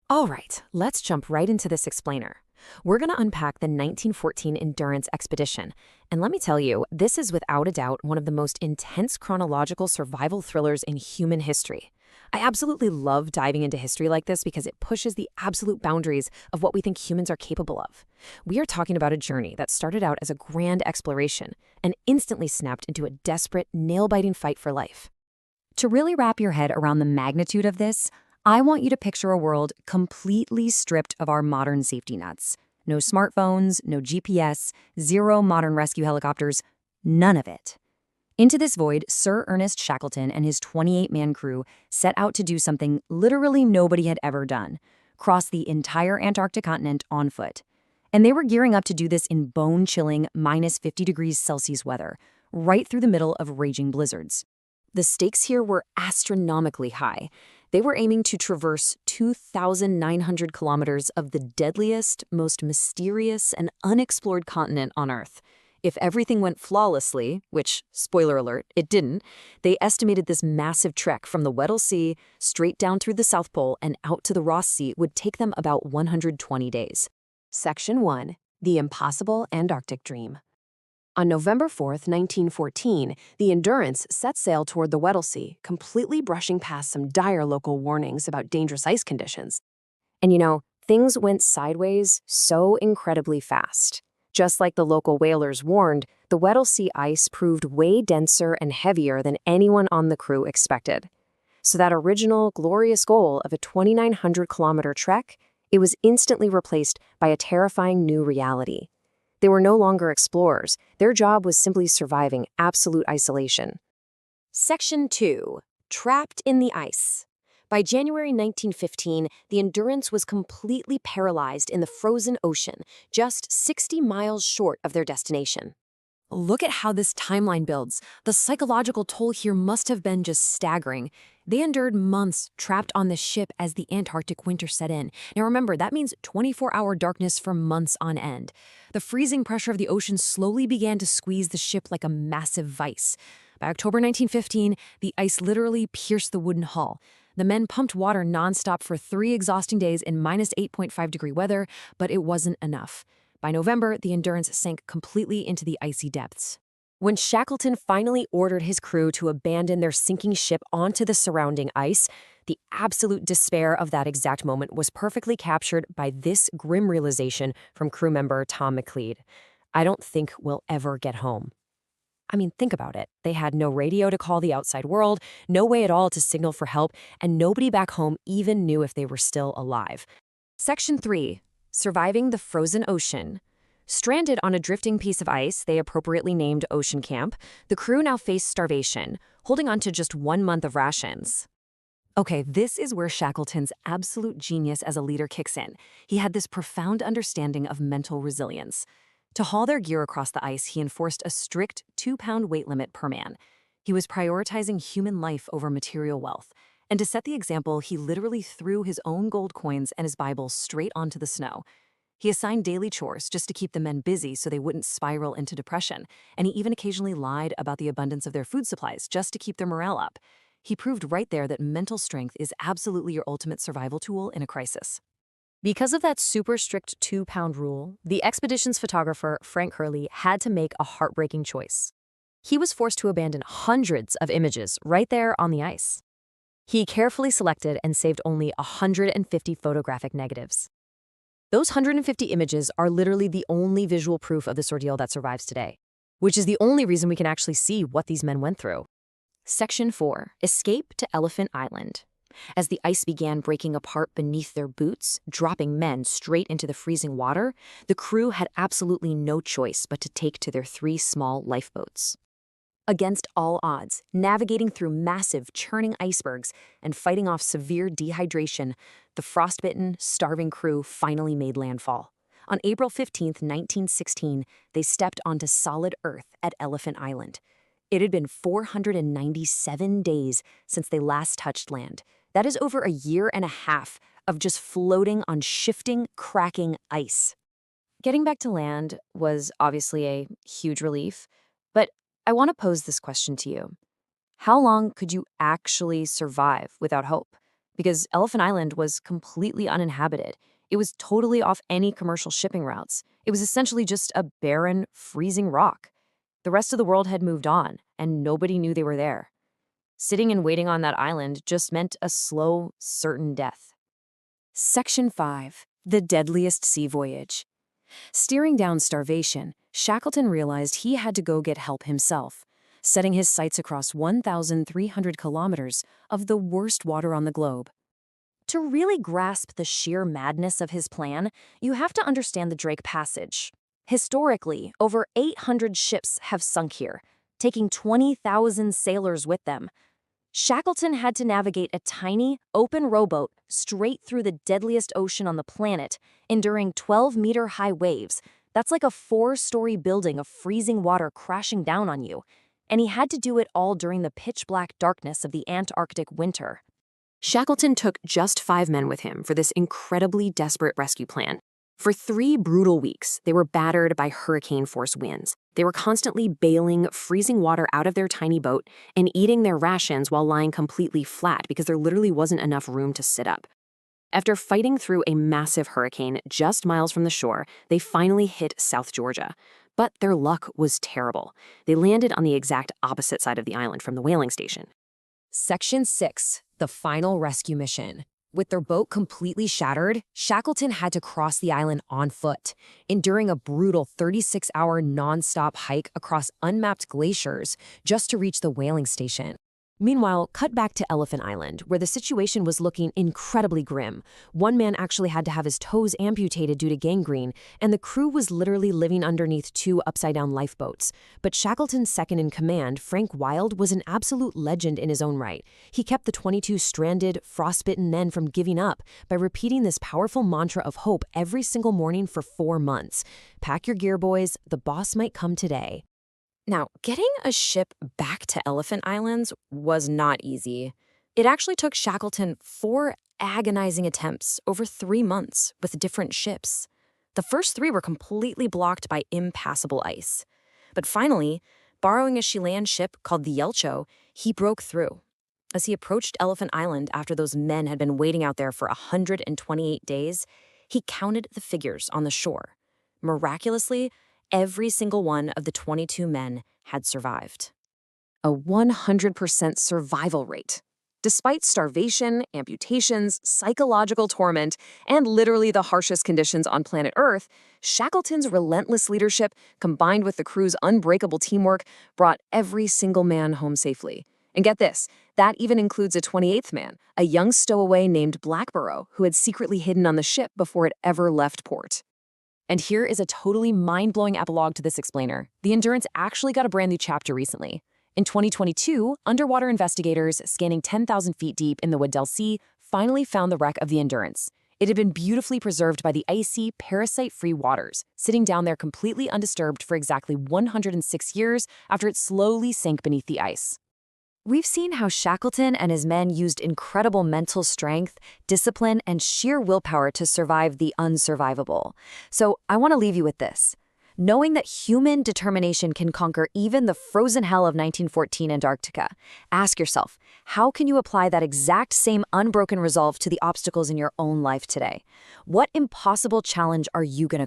All right, let's jump right into this explainer. We're going to unpack the 1914 Endurance Expedition. And let me tell you, this is without a doubt one of the most intense chronological survival thrillers in human history. I absolutely love diving into history like this because it pushes the absolute boundaries of what we think humans are capable of. We are talking about a journey that started out as a grand exploration and instantly snapped into a desperate, nail-biting fight for life. To really wrap your head around the magnitude of this, I want you to picture a world completely stripped of our modern safety nets. No smartphones, no GPS, zero modern rescue helicopters, none of it. Into this void, Sir Ernest Shackleton and his 28-man crew set out to do something literally nobody had ever done: cross the entire Antarctic continent on foot. And they were gearing up to do this in bone-chilling minus 50 degrees Celsius weather, right through the middle of raging blizzards. The stakes here were astronomically high. They were aiming to traverse 2,900 kilometers of the deadliest, most mysterious, and unexplored continent on Earth. If everything went flawlessly, which, spoiler alert, it didn't, they estimated this massive trek from the Weddell Sea straight down through the South Pole and out to the Ross Sea would take them about 120 days. Section 1. The Impossible Antarctic Dream. On November 4th, 1914, the Endurance set sail toward the Weddell Sea, completely brushing past some dire local warnings about dangerous ice conditions. And things went sideways so incredibly fast. Just like the local whalers warned, the Weddell Sea ice proved way denser and heavier than anyone on the crew expected. So that original glorious goal of a 2,900-kilometer trek, it was instantly replaced by a terrifying new reality. They were no longer explorers. Their job was simply surviving absolute isolation. Section 2. Trapped in the ice. By January 1915, the Endurance was completely paralyzed in the frozen ocean, just 60 miles short of their destination. Look at how this timeline builds. The psychological toll here must have been just staggering. They endured months trapped on the ship as the Antarctic winter set in. Now remember, that means 24-hour darkness for months on end. The freezing pressure of the ocean slowly began to squeeze the ship like a massive vice. By October 1915, the ice literally pierced the wooden hull. The men pumped water nonstop for 3 exhausting days in minus 8.5-degree weather, but it wasn't enough. By November, the Endurance sank completely into the icy depths. When Shackleton finally ordered his crew to abandon their sinking ship onto the surrounding ice, the absolute despair of that exact moment was perfectly captured by this grim realization from crew member Tom McLeod. "I don't think we'll ever get home." I mean, think about it. They had no radio to call the outside world, no way at all to signal for help, and nobody back home even knew if they were still alive. Section 3. Surviving the Frozen Ocean. Stranded on a drifting piece of ice they appropriately named Ocean Camp, the crew now faced starvation, holding on to just 1 month of rations. Okay, this is where Shackleton's absolute genius as a leader kicks in. He had this profound understanding of mental resilience. To haul their gear across the ice, he enforced a strict 2-pound weight limit per man. He was prioritizing human life over material wealth. And to set the example, he literally threw his own gold coins and his Bible straight onto the snow. He assigned daily chores just to keep the men busy so they wouldn't spiral into depression, and he even occasionally lied about the abundance of their food supplies just to keep their morale up. He proved right there that mental strength is absolutely your ultimate survival tool in a crisis. Because of that super strict 2-pound rule, the expedition's photographer, Frank Hurley, had to make a heartbreaking choice. He was forced to abandon hundreds of images right there on the ice. He carefully selected and saved only 150 photographic negatives. Those 150 images are literally the only visual proof of this ordeal that survives today, which is the only reason we can actually see what these men went through. Section 4. Escape to Elephant Island. As the ice began breaking apart beneath their boots, dropping men straight into the freezing water, the crew had absolutely no choice but to take to their 3 small lifeboats. Against all odds, navigating through massive, churning icebergs and fighting off severe dehydration, the frostbitten, starving crew finally made landfall. On April 15, 1916, they stepped onto solid earth at Elephant Island. It had been 497 days since they last touched land. That is over a year and a half of just floating on shifting, cracking ice. Getting back to land was obviously a huge relief, but I want to pose this question to you. How long could you actually survive without hope? because Elephant Island was completely uninhabited. It was totally off any commercial shipping routes. It was essentially just a barren, freezing rock. The rest of the world had moved on, and nobody knew they were there. Sitting and waiting on that island just meant a slow, certain death. Section 5. The Deadliest Sea Voyage. Steering down starvation, Shackleton realized he had to go get help himself, setting his sights across 1,300 kilometers of the worst water on the globe. To really grasp the sheer madness of his plan, you have to understand the Drake Passage. Historically, over 800 ships have sunk here, taking 20,000 sailors with them. Shackleton had to navigate a tiny, open rowboat straight through the deadliest ocean on the planet, enduring 12-meter-high waves. That's like a 4-story building of freezing water crashing down on you. And he had to do it all during the pitch-black darkness of the Antarctic winter. Shackleton took just 5 men with him for this incredibly desperate rescue plan. For 3 brutal weeks, they were battered by hurricane-force winds. They were constantly bailing freezing water out of their tiny boat and eating their rations while lying completely flat because there literally wasn't enough room to sit up. After fighting through a massive hurricane just miles from the shore, they finally hit South Georgia. But their luck was terrible. They landed on the exact opposite side of the island from the whaling station. Section 6. The Final Rescue Mission. With their boat completely shattered, Shackleton had to cross the island on foot, enduring a brutal 36-hour non-stop hike across unmapped glaciers just to reach the whaling station. Meanwhile, cut back to Elephant Island, where the situation was looking incredibly grim. One man actually had to have his toes amputated due to gangrene, and the crew was literally living underneath 2 upside-down lifeboats. But Shackleton's second-in-command, Frank Wild, was an absolute legend in his own right. He kept the 22 stranded, frostbitten men from giving up by repeating this powerful mantra of hope every single morning for 4 months. Pack your gear, boys. The boss might come today. Now, getting a ship back to Elephant Islands was not easy. It actually took Shackleton 4 agonizing attempts over 3 months with different ships. The first 3 were completely blocked by impassable ice. But finally, borrowing a Chilean ship called the Yelcho, he broke through. As he approached Elephant Island after those men had been waiting out there for 128 days, he counted the figures on the shore. Miraculously, every single one of the 22 men had survived. A 100% survival rate. Despite starvation, amputations, psychological torment, and literally the harshest conditions on planet Earth, Shackleton's relentless leadership, combined with the crew's unbreakable teamwork, brought every single man home safely. And get this, that even includes a 28th man, a young stowaway named Blackborough, who had secretly hidden on the ship before it ever left port. And here is a totally mind-blowing epilogue to this explainer. The Endurance actually got a brand new chapter recently. In 2022, underwater investigators scanning 10,000 feet deep in the Weddell Sea finally found the wreck of the Endurance. It had been beautifully preserved by the icy, parasite-free waters, sitting down there completely undisturbed for exactly 106 years after it slowly sank beneath the ice. We've seen how Shackleton and his men used incredible mental strength, discipline, and sheer willpower to survive the unsurvivable. So I want to leave you with this. Knowing that human determination can conquer even the frozen hell of 1914 Antarctica, ask yourself, how can you apply that exact same unbroken resolve to the obstacles in your own life today? What impossible challenge are you going to